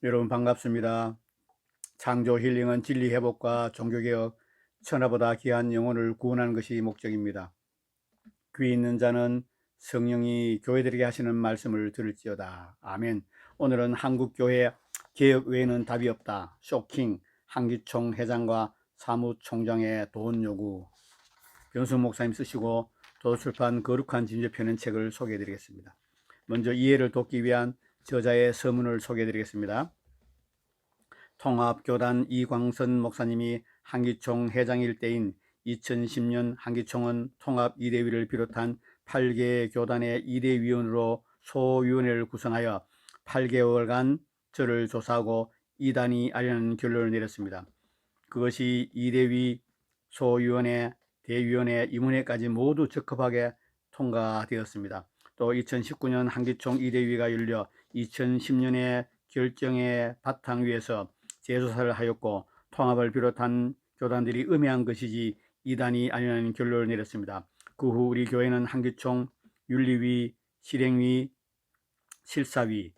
여러분 반갑습니다. 창조 힐링은 진리 회복과 종교개혁, 천하보다 귀한 영혼을 구원하는 것이 목적입니다. 귀 있는 자는 성령이 교회들에게 하시는 말씀을 들을지어다. 아멘. 오늘은 한국교회 개혁 외에는 답이 없다. 쇼킹 한기총 회장과 사무총장의 돈 요구. 변수 목사님 쓰시고 도서출판 거룩한 진저 펴는 책을 소개해 드리겠습니다. 먼저 이해를 돕기 위한 저자의 서문을 소개해 드리겠습니다. 통합교단 이광선 목사님이 한기총 회장일 때인 2010년 한기총은 통합 이대위를 비롯한 8개 교단의 이대위원으로 소위원회를 구성하여 8개월간 저를 조사하고 이단이 아니라는 결론을 내렸습니다. 그것이 이대위, 소위원회, 대위원회, 임원회까지 모두 적합하게 통과되었습니다. 또 2019년 한기총 이대위가 열려 2010년에 결정의 바탕 위에서 재조사를 하였고 통합을 비롯한 교단들이 음해한 것이지 이단이 아니라는 결론을 내렸습니다. 그 후 우리 교회는 한기총 윤리위, 실행위, 실사위,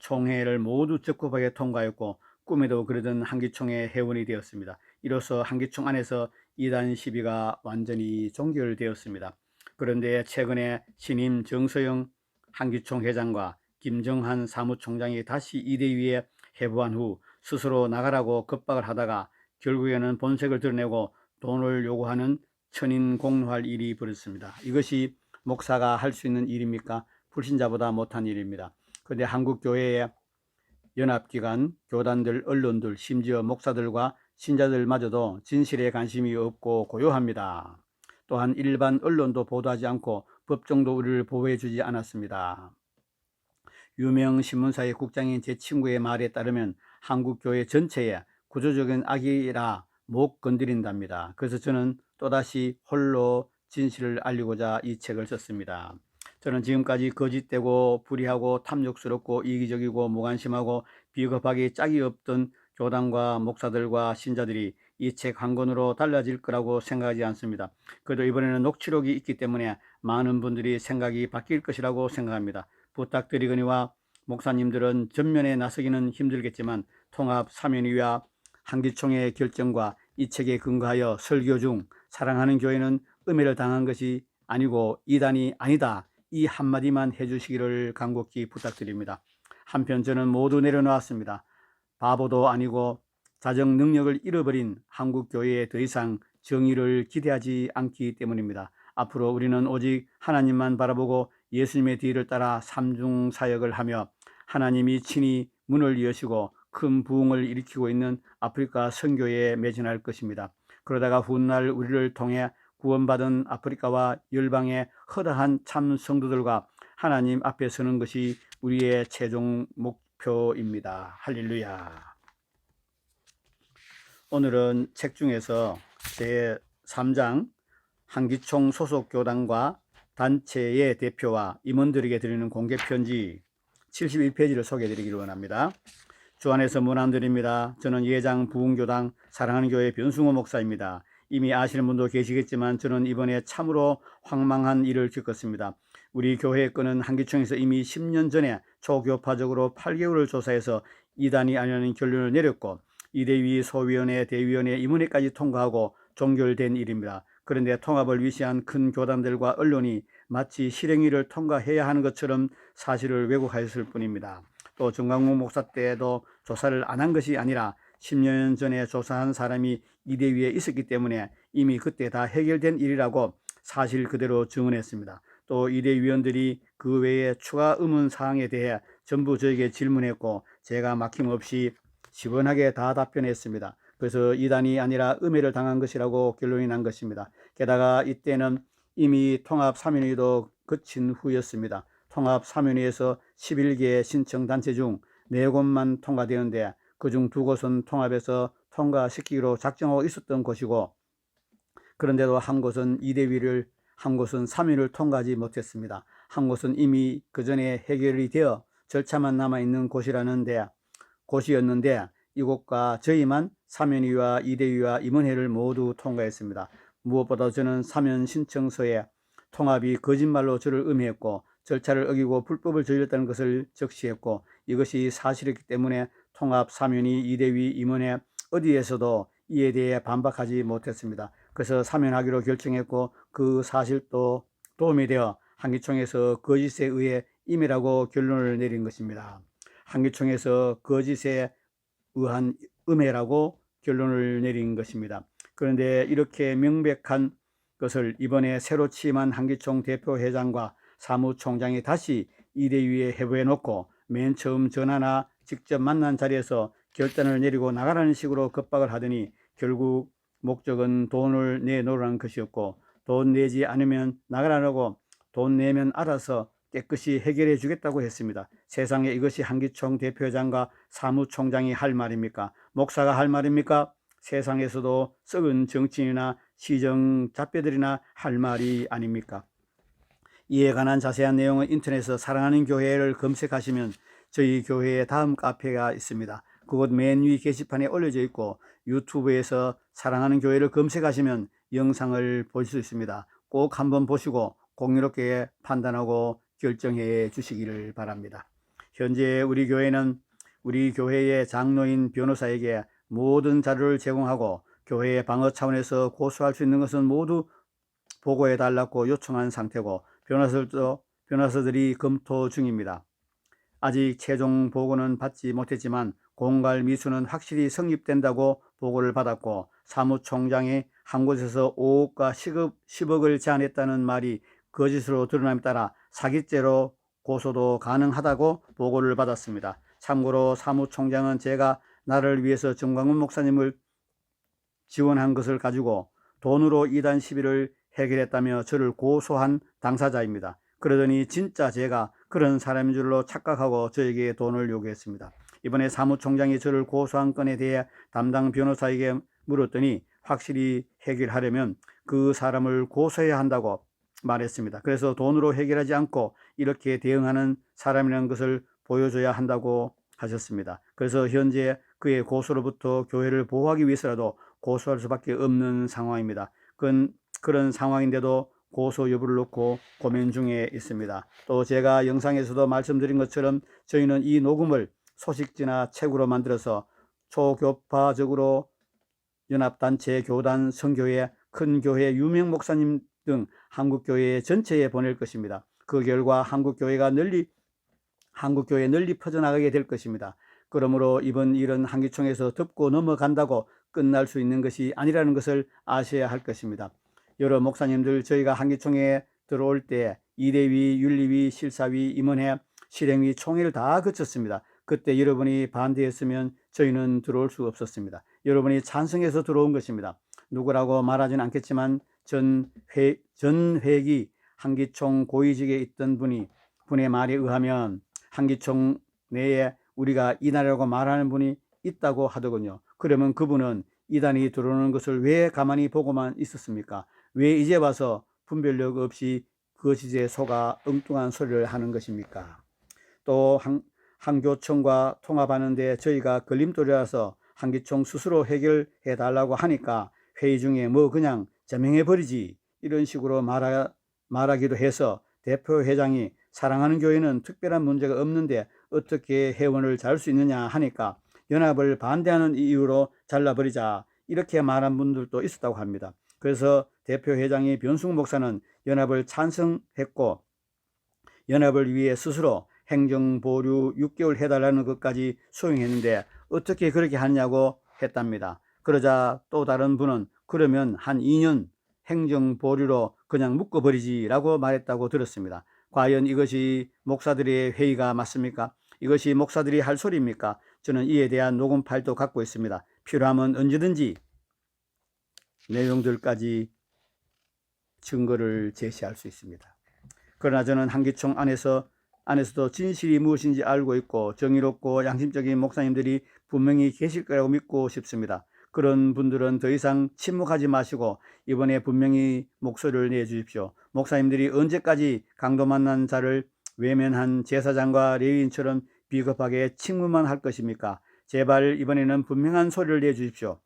총회를 모두 적합하게 통과했고 꿈에도 그러던 한기총의 회원이 되었습니다. 이로써 한기총 안에서 이단 시비가 완전히 종결되었습니다. 그런데 최근에 신임 정서영 한기총 회장과 김정한 사무총장이 다시 이대위에 회부한 후 스스로 나가라고 겁박을 하다가 결국에는 본색을 드러내고 돈을 요구하는 천인공노할 일이 벌어졌습니다. 이것이 목사가 할 수 있는 일입니까? 불신자보다 못한 일입니다. 그런데 한국교회의 연합기관, 교단들, 언론들, 심지어 목사들과 신자들마저도 진실에 관심이 없고 고요합니다. 또한 일반 언론도 보도하지 않고 법정도 우리를 보호해주지 않았습니다. 유명 신문사의 국장인 제 친구의 말에 따르면 한국교회 전체에 구조적인 악이라 못 건드린답니다. 그래서 저는 또다시 홀로 진실을 알리고자 이 책을 썼습니다. 저는 지금까지 거짓되고 불의하고 탐욕스럽고 이기적이고 무관심하고 비겁하게 짝이 없던 교단과 목사들과 신자들이 이 책 한 권으로 달라질 거라고 생각하지 않습니다. 그래도 이번에는 녹취록이 있기 때문에 많은 분들이 생각이 바뀔 것이라고 생각합니다. 부탁드리거니와 목사님들은 전면에 나서기는 힘들겠지만 통합 사면위와 한기총의 결정과 이 책에 근거하여 설교 중 사랑하는 교회는 음해를 당한 것이 아니고 이단이 아니다, 이 한마디만 해주시기를 간곡히 부탁드립니다. 한편 저는 모두 내려놓았습니다. 바보도 아니고 자정 능력을 잃어버린 한국교회에 더 이상 정의를 기대하지 않기 때문입니다. 앞으로 우리는 오직 하나님만 바라보고 예수님의 뒤를 따라 삼중 사역을 하며 하나님이 친히 문을 여시고 큰 부흥을 일으키고 있는 아프리카 선교에 매진할 것입니다. 그러다가 훗날 우리를 통해 구원받은 아프리카와 열방의 허다한 참 성도들과 하나님 앞에 서는 것이 우리의 최종 목표입니다. 할렐루야. 오늘은 책 중에서 제3장 한기총 소속 교단과 단체의 대표와 임원들에게 드리는 공개편지 71페이지를 소개해 드리기를 원합니다. 주 안에서 문안드립니다. 저는 예장 부흥교당 사랑하는 교회 변승호 목사입니다. 이미 아시는 분도 계시겠지만 저는 이번에 참으로 황망한 일을 겪었습니다. 우리 교회의 건은 한기총에서 이미 10년 전에 초교파적으로 8개월을 조사해서 이단이 아니라는 결론을 내렸고 이대위, 소위원회, 대위원회, 임원회까지 통과하고 종결된 일입니다. 그런데 통합을 위시한 큰 교단들과 언론이 마치 실행위를 통과해야 하는 것처럼 사실을 왜곡하였을 뿐입니다. 또 정광훈 목사 때도 조사를 안 한 것이 아니라 10년 전에 조사한 사람이 이대위에 있었기 때문에 이미 그때 다 해결된 일이라고 사실 그대로 증언했습니다. 또 이대위원들이 그 외에 추가 의문 사항에 대해 전부 저에게 질문했고 제가 막힘없이 시원하게 다 답변했습니다. 그래서 이단이 아니라 음해를 당한 것이라고 결론이 난 것입니다. 게다가 이때는 이미 통합 사면위도 거친 후였습니다. 통합 사면위에서 11개 신청단체 중 4곳만 통과되는데 그중 2곳은 통합에서 통과시키기로 작정하고 있었던 곳이고 그런데도 한 곳은 이대위를, 한 곳은 사면위를 통과하지 못했습니다. 한 곳은 이미 그 전에 해결이 되어 절차만 남아있는 곳이었는데 이곳과 저희만 사면위와 이대위와 임원회를 모두 통과했습니다. 무엇보다 저는 사면 신청서에 통합이 거짓말로 저를 음해했고 절차를 어기고 불법을 저질렀다는 것을 적시했고 이것이 사실이기 때문에 통합사면위 이대위 임원회 어디에서도 이에 대해 반박하지 못했습니다. 그래서 사면하기로 결정했고 그 사실도 도움이 되어 한기총에서 거짓에 의해 임해라고 결론을 내린 것입니다. 한기총에서 거짓에 의한 음해라고 결론을 내린 것입니다. 그런데 이렇게 명백한 것을 이번에 새로 취임한 한기총 대표회장과 사무총장이 다시 이대위에 회부해 놓고 맨 처음 전화나 직접 만난 자리에서 결단을 내리고 나가라는 식으로 겁박을 하더니 결국 목적은 돈을 내놓으라는 것이었고, 돈 내지 않으면 나가라고, 돈 내면 알아서 깨끗이 해결해 주겠다고 했습니다. 세상에 이것이 한기총 대표회장과 사무총장이 할 말입니까? 목사가 할 말입니까? 세상에서도 썩은 정치인이나 시정잡배들이나 할 말이 아닙니까? 이에 관한 자세한 내용은 인터넷에서 사랑하는 교회를 검색하시면 저희 교회의 다음 카페가 있습니다. 그곳 맨 위 게시판에 올려져 있고 유튜브에서 사랑하는 교회를 검색하시면 영상을 볼 수 있습니다. 꼭 한번 보시고 공유롭게 판단하고 결정해 주시기를 바랍니다. 현재 우리 교회는 우리 교회의 장로인 변호사에게 모든 자료를 제공하고 교회의 방어 차원에서 고소할 수 있는 것은 모두 보고해 달라고 요청한 상태고 변호사들이 검토 중입니다. 아직 최종 보고는 받지 못했지만 공갈 미수는 확실히 성립된다고 보고를 받았고, 사무총장이 한 곳에서 5억과 10억을 제안했다는 말이 거짓으로 드러남에 따라 사기죄로 고소도 가능하다고 보고를 받았습니다. 참고로 사무총장은 제가 나를 위해서 정광훈 목사님을 지원한 것을 가지고 돈으로 이단 시비를 해결했다며 저를 고소한 당사자입니다. 그러더니 진짜 제가 그런 사람인 줄로 착각하고 저에게 돈을 요구했습니다. 이번에 사무총장이 저를 고소한 건에 대해 담당 변호사에게 물었더니 확실히 해결하려면 그 사람을 고소해야 한다고 말했습니다. 그래서 돈으로 해결하지 않고 이렇게 대응하는 사람이라는 것을 보여줘야 한다고 하셨습니다. 그래서 현재 그의 고소로부터 교회를 보호하기 위해서라도 고소할 수밖에 없는 상황입니다. 그런 상황인데도 고소 여부를 놓고 고민 중에 있습니다. 또 제가 영상에서도 말씀드린 것처럼 저희는 이 녹음을 소식지나 책으로 만들어서 초교파적으로 연합단체, 교단, 선교회, 큰 교회, 유명 목사님 등 한국교회 전체에 보낼 것입니다. 그 결과 한국교회에 널리 퍼져나가게 될 것입니다. 그러므로 이번 일은 한기총에서 덮고 넘어간다고 끝날 수 있는 것이 아니라는 것을 아셔야 할 것입니다. 여러 목사님들, 저희가 한기총에 들어올 때 이대위, 윤리위, 실사위, 임원회, 실행위, 총회를 다 거쳤습니다. 그때 여러분이 반대했으면 저희는 들어올 수 없었습니다. 여러분이 찬성해서 들어온 것입니다. 누구라고 말하지는 않겠지만 전 회기 한기총 고위직에 있던 분의 말에 의하면 한기총 내에 우리가 이단이라고 말하는 분이 있다고 하더군요. 그러면 그분은 이단이 들어오는 것을 왜 가만히 보고만 있었습니까? 왜 이제 와서 분별력 없이 거짓에 속아 엉뚱한 소리를 하는 것입니까? 또 한교총과 통합하는데 저희가 걸림돌이라서 한기총 스스로 해결해 달라고 하니까 회의 중에 뭐 그냥 제명해 버리지 이런 식으로 말하기도 해서 대표회장이 사랑하는 교회는 특별한 문제가 없는데 어떻게 회원을 잘 수 있느냐 하니까 연합을 반대하는 이유로 잘라버리자 이렇게 말한 분들도 있었다고 합니다. 그래서 대표회장이 변승 목사는 연합을 찬성했고 연합을 위해 스스로 행정보류 6개월 해달라는 것까지 수용했는데 어떻게 그렇게 하느냐고 했답니다. 그러자 또 다른 분은 그러면 한 2년 행정보류로 그냥 묶어버리지라고 말했다고 들었습니다. 과연 이것이 목사들의 회의가 맞습니까? 이것이 목사들이 할 소리입니까? 저는 이에 대한 녹음 파일도 갖고 있습니다. 필요하면 언제든지 내용들까지 증거를 제시할 수 있습니다. 그러나 저는 한기총 안에서도 진실이 무엇인지 알고 있고 정의롭고 양심적인 목사님들이 분명히 계실 거라고 믿고 싶습니다. 그런 분들은 더 이상 침묵하지 마시고 이번에 분명히 목소리를 내주십시오. 목사님들이 언제까지 강도 만난 자를 외면한 제사장과 레위인처럼 비겁하게 침묵만 할 것입니까? 제발 이번에는 분명한 소리를 내주십시오.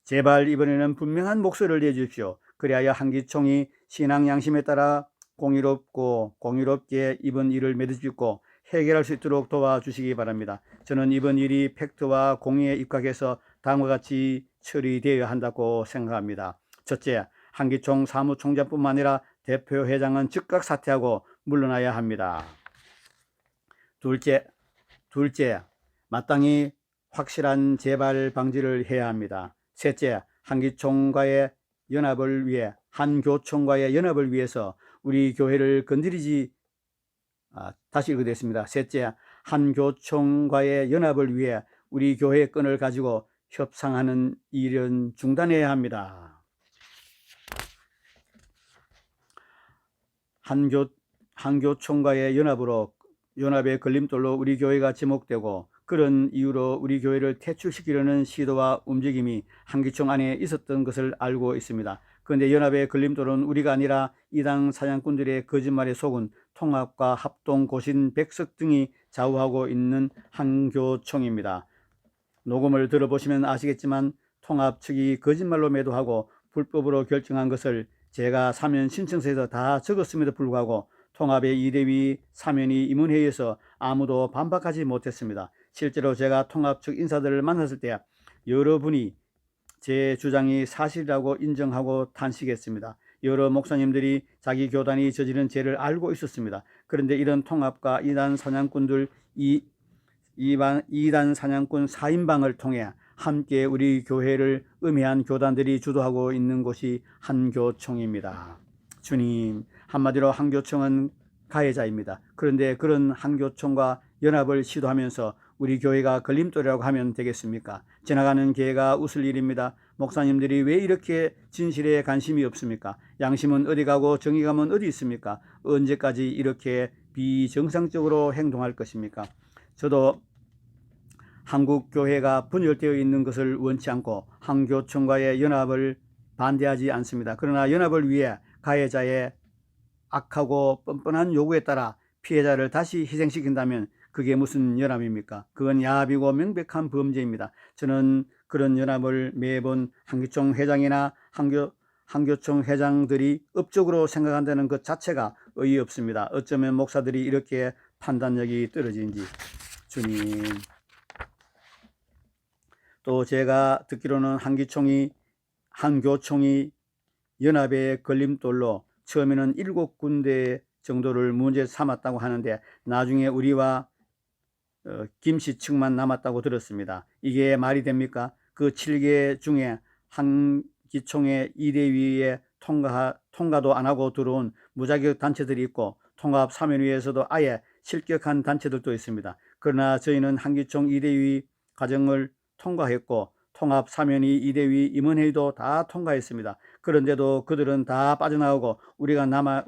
제발 이번에는 분명한 목소리를 내주십시오. 그리하여 한기총이 신앙 양심에 따라 공의롭게 이번 일을 맺어주고 해결할 수 있도록 도와주시기 바랍니다. 저는 이번 일이 팩트와 공의에 입각해서 다음과 같이 처리되어야 한다고 생각합니다. 첫째, 한기총 사무총장뿐만 아니라 대표 회장은 즉각 사퇴하고 물러나야 합니다. 둘째, 마땅히 확실한 재발 방지를 해야 합니다. 셋째, 한교총과의 연합을 위해서 우리 교회를 건드리지 다시 읽어드리겠습니다. 셋째, 한교총과의 연합을 위해 우리 교회의 끈을 가지고 협상하는 일은 중단해야 합니다. 한교총과의 연합의 걸림돌로 우리 교회가 지목되고 그런 이유로 우리 교회를 퇴출시키려는 시도와 움직임이 한기총 안에 있었던 것을 알고 있습니다. 그런데 연합의 걸림돌은 우리가 아니라 이단 사냥꾼들의 거짓말에 속은 통합과 합동, 고신, 백석 등이 좌우하고 있는 한교총입니다. 녹음을 들어보시면 아시겠지만 통합 측이 거짓말로 매도하고 불법으로 결정한 것을 제가 사면 신청서에서 다 적었음에도 불구하고 통합의 이대위 사면이 임원회의에서 아무도 반박하지 못했습니다. 실제로 제가 통합 측 인사들을 만났을 때 여러분이 제 주장이 사실이라고 인정하고 탄식했습니다. 여러 목사님들이 자기 교단이 저지른 죄를 알고 있었습니다. 그런데 이런 통합과 이단 사냥꾼 4인방을 통해 함께 우리 교회를 음해한 교단들이 주도하고 있는 곳이 한교총입니다. 주님, 한마디로 한교총은 가해자입니다. 그런데 그런 한교총과 연합을 시도하면서 우리 교회가 걸림돌이라고 하면 되겠습니까? 지나가는 개가 웃을 일입니다. 목사님들이 왜 이렇게 진실에 관심이 없습니까? 양심은 어디 가고 정의감은 어디 있습니까? 언제까지 이렇게 비정상적으로 행동할 것입니까? 저도 한국 교회가 분열되어 있는 것을 원치 않고 한교총과의 연합을 반대하지 않습니다. 그러나 연합을 위해 가해자의 악하고 뻔뻔한 요구에 따라 피해자를 다시 희생시킨다면 그게 무슨 연합입니까? 그건 야합이고 명백한 범죄입니다. 저는 그런 연합을 매번 한기총 회장이나 한교총 회장들이 업적으로 생각한다는 것 자체가 어이없습니다. 어쩌면 목사들이 이렇게 판단력이 떨어진지. 주님. 또 제가 듣기로는 한교총이 연합의 걸림돌로 처음에는 7군데 정도를 문제 삼았다고 하는데 나중에 우리와 김씨 측만 남았다고 들었습니다. 이게 말이 됩니까? 그 7개 중에 한기총의 이대위에 통과도 안 하고 들어온 무자격 단체들이 있고 통합사면위에서도 아예 실격한 단체들도 있습니다. 그러나 저희는 한기총 이대위 과정을 통과했고 통합사면위 이대위 임원회의도 다 통과했습니다. 그런데도 그들은 다 빠져나오고 우리만 남아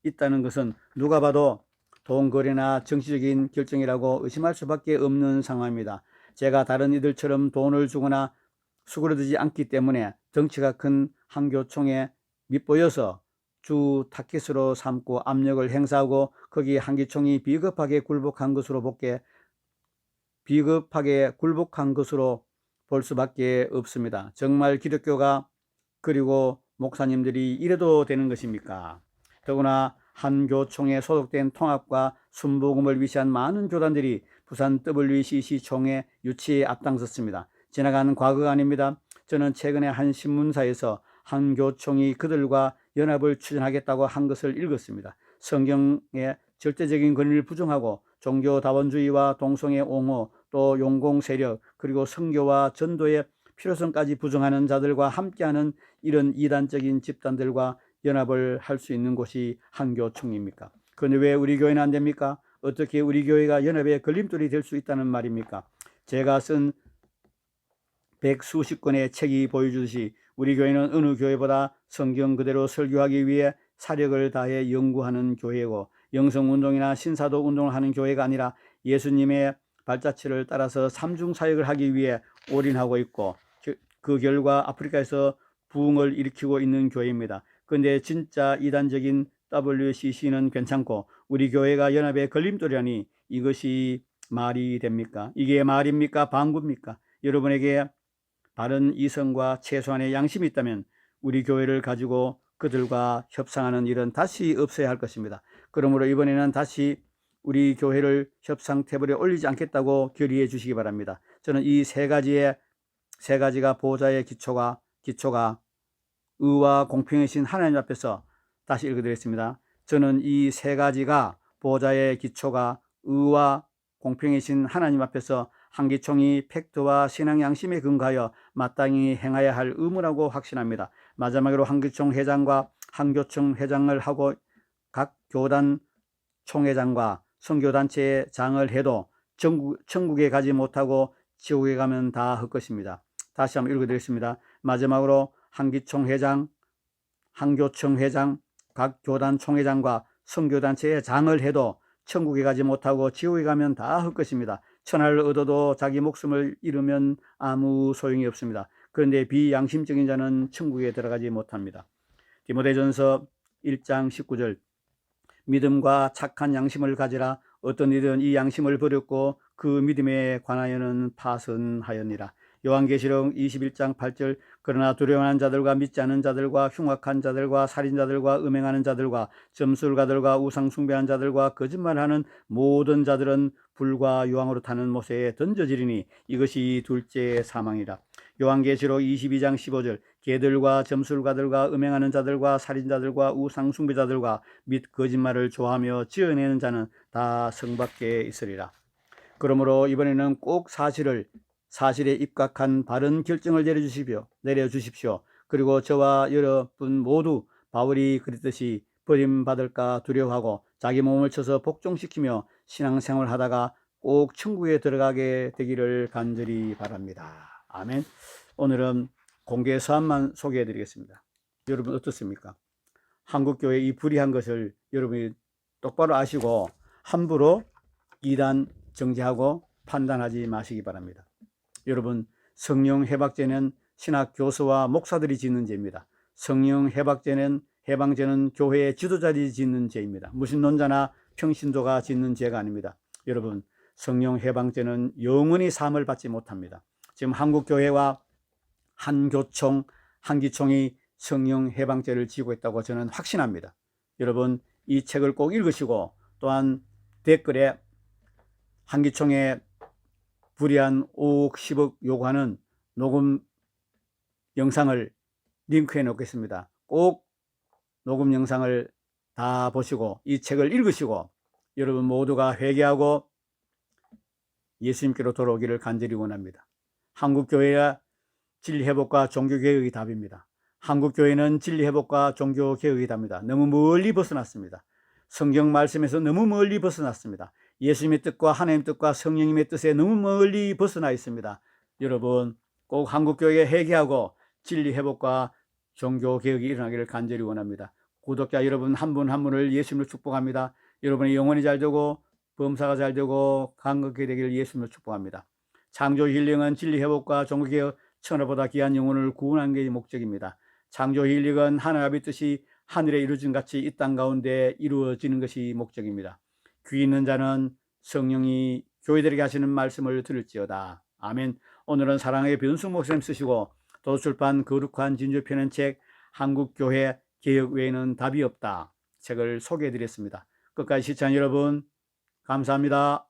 있다는 것은 누가 봐도 돈거래나 정치적인 결정이라고 의심할 수밖에 없는 상황입니다. 제가 다른 이들처럼 돈을 주거나 수그러들지 않기 때문에 덩치가 큰 한교총에 밑보여서 주 타깃으로 삼고 압력을 행사하고 거기에 한기총이 비겁하게 굴복한 것으로 볼 수밖에 없습니다. 정말 기독교가 그리고 목사님들이 이래도 되는 것입니까? 더구나 한교총에 소속된 통합과 순복음을 위시한 많은 교단들이 부산 WCC 총회 유치에 앞장섰습니다. 지나간 과거가 아닙니다. 저는 최근에 한 신문사에서 한교총이 그들과 연합을 추진하겠다고 한 것을 읽었습니다. 성경의 절대적인 권위를 부정하고 종교다원주의와 동성애 옹호, 또 용공 세력, 그리고 선교와 전도의 필요성까지 부정하는 자들과 함께하는 이런 이단적인 집단들과 연합을 할 수 있는 곳이 한교총입니까? 그런데 왜 우리 교회는 안 됩니까? 어떻게 우리 교회가 연합의 걸림돌이 될 수 있다는 말입니까? 제가 쓴 100수십 권의 책이 보여주듯이 우리 교회는 어느 교회보다 성경 그대로 설교하기 위해 사력을 다해 연구하는 교회고 영성운동이나 신사도 운동을 하는 교회가 아니라 예수님의 발자취를 따라서 삼중사역을 하기 위해 올인하고 있고 그 결과 아프리카에서 부흥을 일으키고 있는 교회입니다. 그런데 진짜 이단적인 WCC는 괜찮고 우리 교회가 연합의 걸림돌이라니 이것이 말이 됩니까? 이게 말입니까? 방구입니까? 여러분에게 바른 이성과 최소한의 양심이 있다면 우리 교회를 가지고 그들과 협상하는 일은 다시 없어야 할 것입니다. 그러므로 이번에는 다시 우리 교회를 협상 테이블에 올리지 않겠다고 결의해 주시기 바랍니다. 저는 이 세 가지가 보호자의 기초가 의와 공평이신 하나님 앞에서, 다시 읽어드리겠습니다. 저는 이 세 가지가 보호자의 기초가 의와 공평이신 하나님 앞에서 한기총이 팩트와 신앙 양심에 근거하여 마땅히 행해야 할 의무라고 확신합니다. 마지막으로 한기총 회장과 한교총 회장을 하고 각 교단 총회장과 선교단체의 장을 해도 천국에 가지 못하고 지옥에 가면 다 할 것입니다. 다시 한번 읽어드리겠습니다. 마지막으로 한기총 회장, 한교총 회장, 각 교단 총회장과 선교단체의 장을 해도 천국에 가지 못하고 지옥에 가면 다 할 것입니다. 천하를 얻어도 자기 목숨을 잃으면 아무 소용이 없습니다. 그런데 비양심적인 자는 천국에 들어가지 못합니다. 디모데전서 1장 19절, 믿음과 착한 양심을 가지라. 어떤 이든 이 양심을 버렸고 그 믿음에 관하여는 파선하였니라. 요한계시록 21장 8절, 그러나 두려워하는 자들과 믿지 않는 자들과 흉악한 자들과 살인자들과 음행하는 자들과 점술가들과 우상 숭배하는 자들과 거짓말하는 모든 자들은 불과 유황으로 타는 못에 던져지리니 이것이 둘째 사망이라. 요한계시록 22장 15절, 개들과 점술가들과 음행하는 자들과 살인자들과 우상 숭배자들과 및 거짓말을 좋아하며 지어내는 자는 다 성 밖에 있으리라. 그러므로 이번에는 꼭 사실에 입각한 바른 결정을 내려주십시오. 그리고 저와 여러분 모두 바울이 그랬듯이 버림받을까 두려워하고 자기 몸을 쳐서 복종시키며 신앙생활을 하다가 꼭 천국에 들어가게 되기를 간절히 바랍니다. 아멘. 오늘은 공개 서한만 소개해 드리겠습니다. 여러분 어떻습니까? 한국교회 이 불의한 것을 여러분이 똑바로 아시고 함부로 이단 정죄하고 판단하지 마시기 바랍니다. 여러분, 성령 해방죄는 신학 교수와 목사들이 짓는 죄입니다. 성령 해방죄는 교회의 지도자들이 짓는 죄입니다. 무신론자나 평신도가 짓는 죄가 아닙니다. 여러분, 성령 해방죄는 영원히 사함을 받지 못합니다. 지금 한국교회와 한기총이 성령 해방죄를 지고 있다고 저는 확신합니다. 여러분, 이 책을 꼭 읽으시고 또한 댓글에 한기총의 불의한 5억 10억 요구하는 녹음 영상을 링크해 놓겠습니다. 꼭 녹음 영상을 다 보시고 이 책을 읽으시고 여러분 모두가 회개하고 예수님께로 돌아오기를 간절히 원합니다. 한국교회의 진리회복과 종교개혁의 답입니다. 한국교회는 진리회복과 종교개혁의 답입니다. 너무 멀리 벗어났습니다. 성경 말씀에서 너무 멀리 벗어났습니다. 예수님의 뜻과 하나님의 뜻과 성령님의 뜻에 너무 멀리 벗어나 있습니다. 여러분 꼭 한국교회에 회개하고 진리회복과 종교개혁이 일어나기를 간절히 원합니다. 구독자 여러분 한 분 한 분을 예수님으로 축복합니다. 여러분의 영혼이 잘 되고 범사가 잘 되고 강건하게 되기를 예수님으로 축복합니다. 창조 힐링은 진리회복과 종교개혁, 천하보다 귀한 영혼을 구원하는 게 목적입니다. 창조 힐링은 하나님의 뜻이 하늘에 이루어진 같이 이 땅 가운데 이루어지는 것이 목적입니다. 귀 있는 자는 성령이 교회들에게 하시는 말씀을 들을지어다. 아멘. 오늘은 사랑의 변수 목사님 쓰시고 도서출판 거룩한 진주 펴는 책 한국교회 개혁 외에는 답이 없다 책을 소개해 드렸습니다. 끝까지 시청한 여러분 감사합니다.